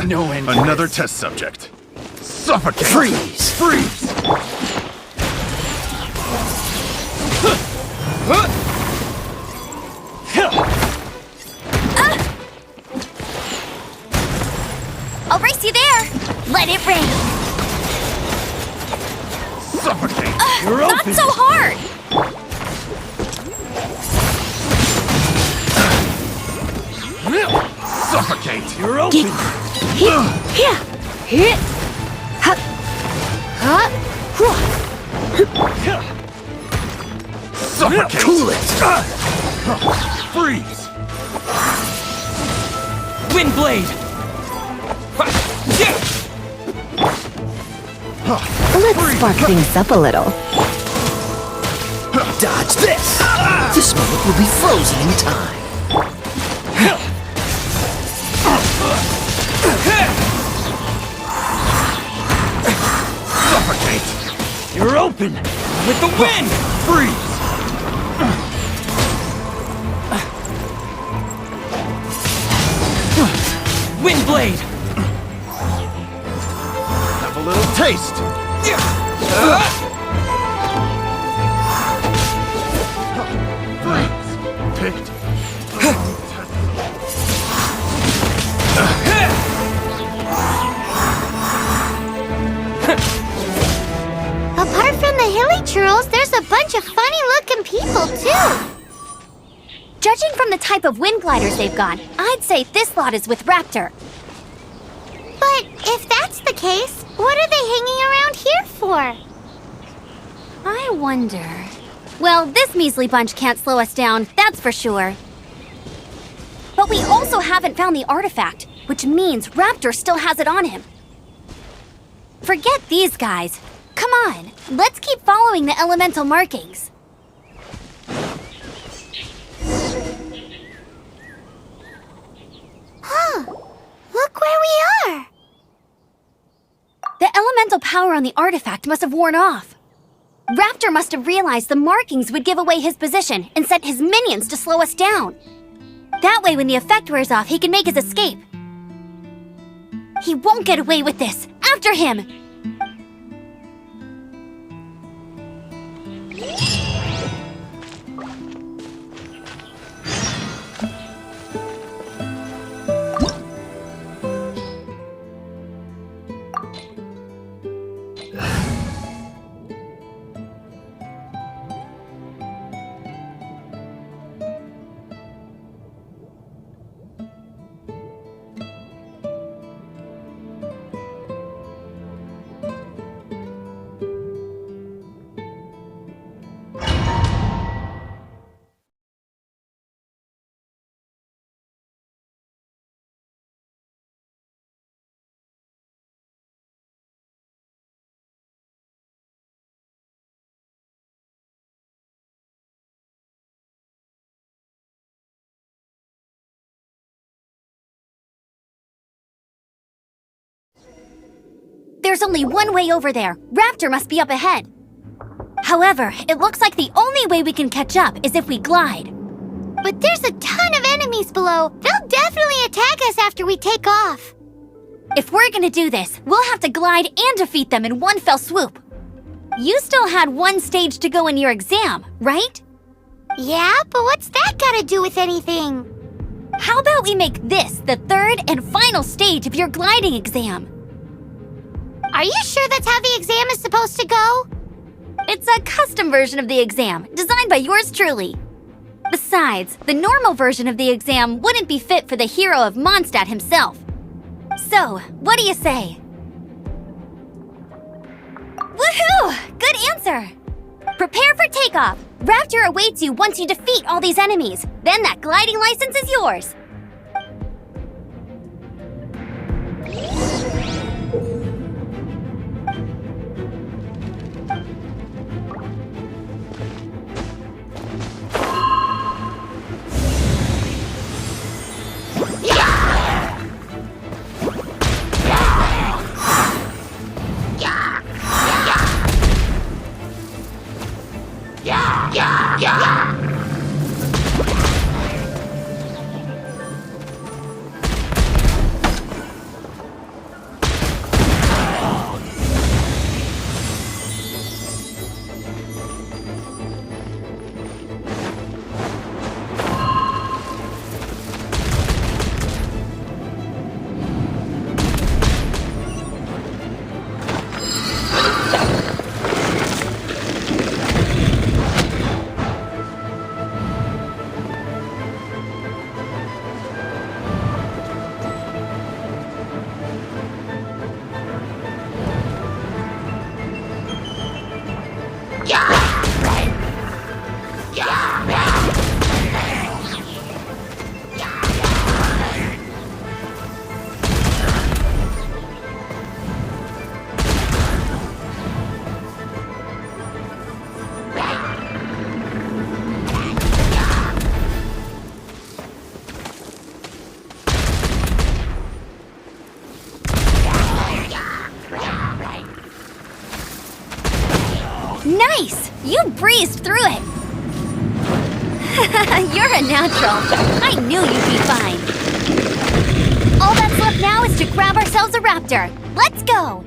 There's no end to Another this. test subject. Suffocate! Freeze! Freeze! I'll race you there. Let it rain. Suffocate! You're Not open. so hard. Suffocate! You're open. Here. Here. Huh. Huh. Suffocate! Cool it. Freeze! Wind blade. Let's spark things up a little. Dodge this. This moment will be frozen in time. Suffocate! You're open. With the wind. Freeze! Wind blade. Have a little taste! Freeze! Picked. Apart from the hilly churls, there's a bunch of funny-looking people, too. Judging from the type of wind gliders they've got, I'd say this lot is with Raptor. But if that's the case, what are they hanging around here for? I wonder... Well, this measly bunch can't slow us down, that's for sure. But we also haven't found the artifact, which means Raptor still has it on him. Forget these guys. Come on, let's keep following the elemental markings. Huh, look where we are. The elemental power on the artifact must have worn off. Raptor must have realized the markings would give away his position and sent his minions to slow us down. That way, when the effect wears off, he can make his escape. He won't get away with this. After him! There's only one way over there. Raptor must be up ahead. However, it looks like the only way we can catch up is if we glide. But there's a ton of enemies below. They'll definitely attack us after we take off. If we're gonna do this, we'll have to glide and defeat them in one fell swoop. You still had one stage to go in your exam, right? Yeah, but what's that gotta do with anything? How about we make this the third and final stage of your gliding exam? Are you sure that's how the exam is supposed to go? It's a custom version of the exam, designed by yours truly. Besides, the normal version of the exam wouldn't be fit for the hero of Mondstadt himself. So, what do you say? Woohoo! Good answer! Prepare for takeoff. Raptor awaits you once you defeat all these enemies. Then that gliding license is yours. You're a natural. I knew you'd be fine. All that's left now is to grab ourselves a raptor. Let's go!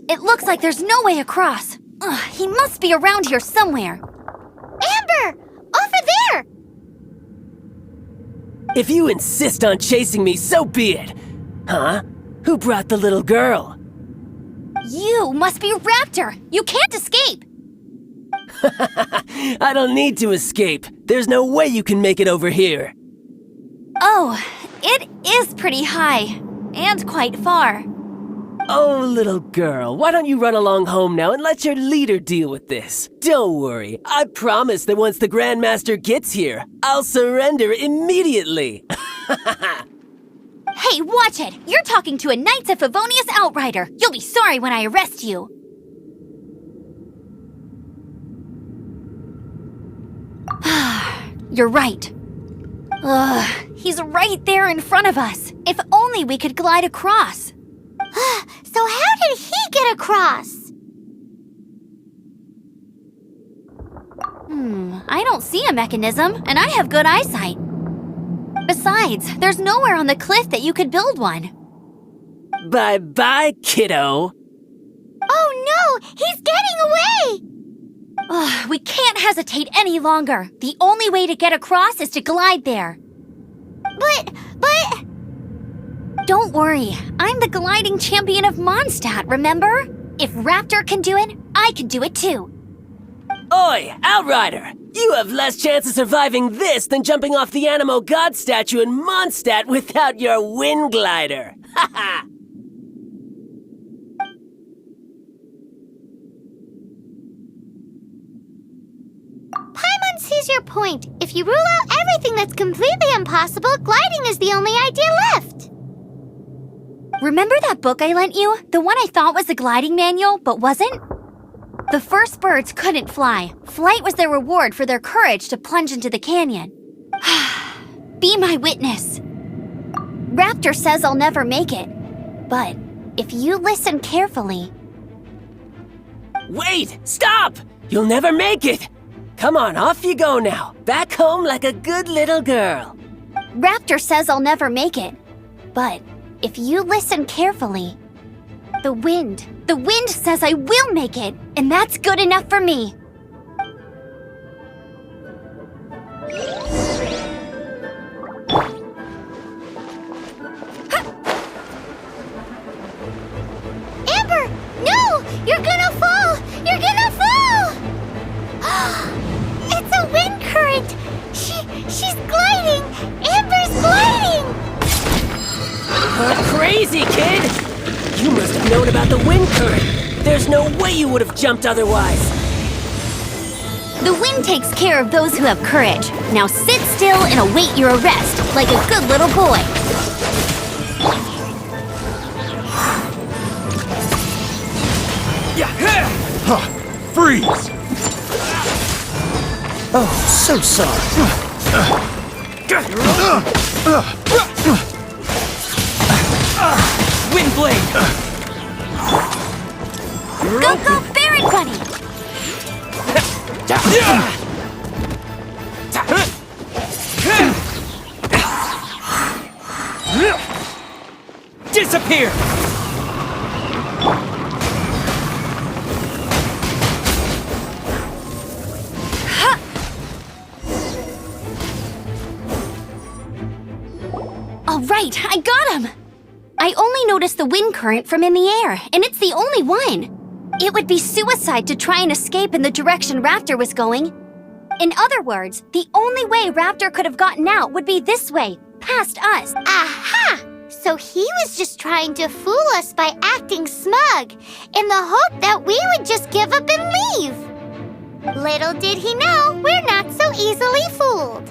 It looks like there's no way across. Ugh, he must be around here somewhere. Amber! Over there! If you insist on chasing me, so be it. Huh? Who brought the little girl? You must be Raptor! You can't escape! I don't need to escape. There's no way you can make it over here. Oh, it is pretty high. And quite far. Oh, little girl, why don't you run along home now and let your leader deal with this? Don't worry, I promise that once the Grandmaster gets here, I'll surrender immediately. Hey, watch it! You're talking to a Knights of Favonius outrider! You'll be sorry when I arrest you! You're right. Ugh, he's right there in front of us. If only we could glide across. So how did he get across? I don't see a mechanism, and I have good eyesight. Besides, there's nowhere on the cliff that you could build one. Bye-bye, kiddo. Oh no! He's getting away! Ugh, we can't hesitate any longer. The only way to get across is to glide there. But... Don't worry. I'm the gliding champion of Mondstadt, remember? If Raptor can do it, I can do it too. Oi, Outrider! You have less chance of surviving this than jumping off the Animo God statue in Mondstadt without your wind glider. Ha ha! Paimon sees your point. If you rule out everything that's completely impossible, gliding is the only idea left. Remember that book I lent you? The one I thought was a gliding manual, but wasn't? The first birds couldn't fly. Flight was their reward for their courage to plunge into the canyon. Be my witness. Raptor says I'll never make it. But if you listen carefully... Wait! Stop! You'll never make it! Come on, off you go now. Back home like a good little girl. Raptor says I'll never make it. But if you listen carefully... The wind says I will make it, and that's good enough for me. Amber, no! You're gonna fall! You're gonna fall! It's a wind current! She's gliding! Amber's gliding! Crazy, kid! You must have known about the wind current. There's no way you would have jumped otherwise. The wind takes care of those who have courage. Now sit still and await your arrest, like a good little boy. Freeze! Oh, so sorry. Wind blade! Go, Baron Bunny! Disappear! All right, I got him! I only noticed the wind current from in the air, and it's the only one. It would be suicide to try and escape in the direction Raptor was going. In other words, the only way Raptor could have gotten out would be this way, past us. Aha! So he was just trying to fool us by acting smug, in the hope that we would just give up and leave. Little did he know, we're not so easily fooled.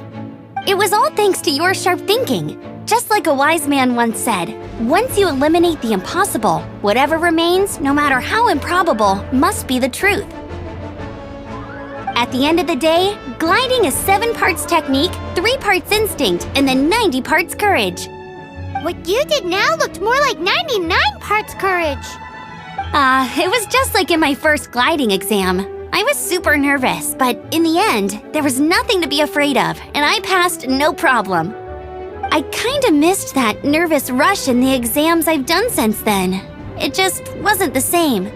It was all thanks to your sharp thinking. Just like a wise man once said, once you eliminate the impossible, whatever remains, no matter how improbable, must be the truth. At the end of the day, gliding is 7 parts technique, 3 parts instinct, and then 90 parts courage. What you did now looked more like 99 parts courage. It was just like in my first gliding exam. I was super nervous, but in the end, there was nothing to be afraid of, and I passed no problem. I kinda missed that nervous rush in the exams I've done since then. It just wasn't the same.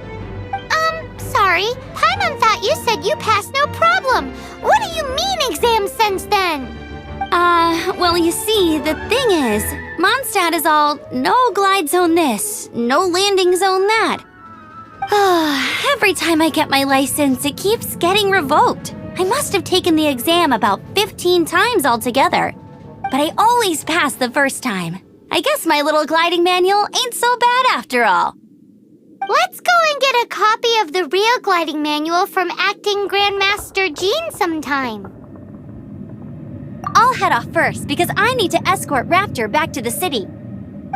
sorry. Paimon thought you said you passed no problem. What do you mean exam sense then? Well, you see, the thing is, Mondstadt is all no glide zone this, no landing zone that. Every time I get my license, it keeps getting revoked. I must have taken the exam about 15 times altogether. But I always pass the first time. I guess my little gliding manual ain't so bad after all. Let's go and get a copy of the real gliding manual from Acting Grandmaster Jean sometime. I'll head off first because I need to escort Raptor back to the city.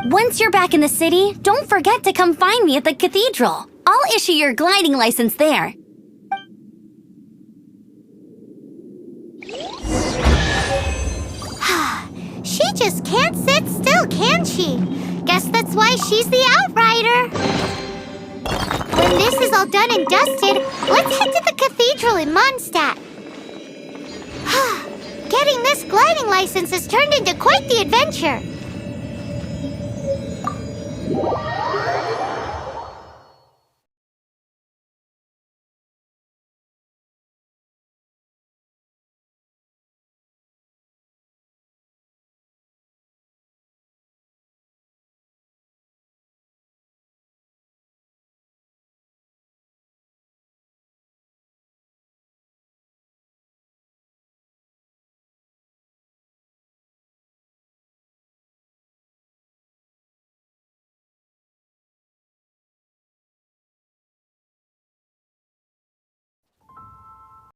Once you're back in the city, don't forget to come find me at the cathedral. I'll issue your gliding license there. She just can't sit still, can she? Guess that's why she's the outrider. When this is all done and dusted, let's head to the cathedral in Mondstadt. Getting this gliding license has turned into quite the adventure.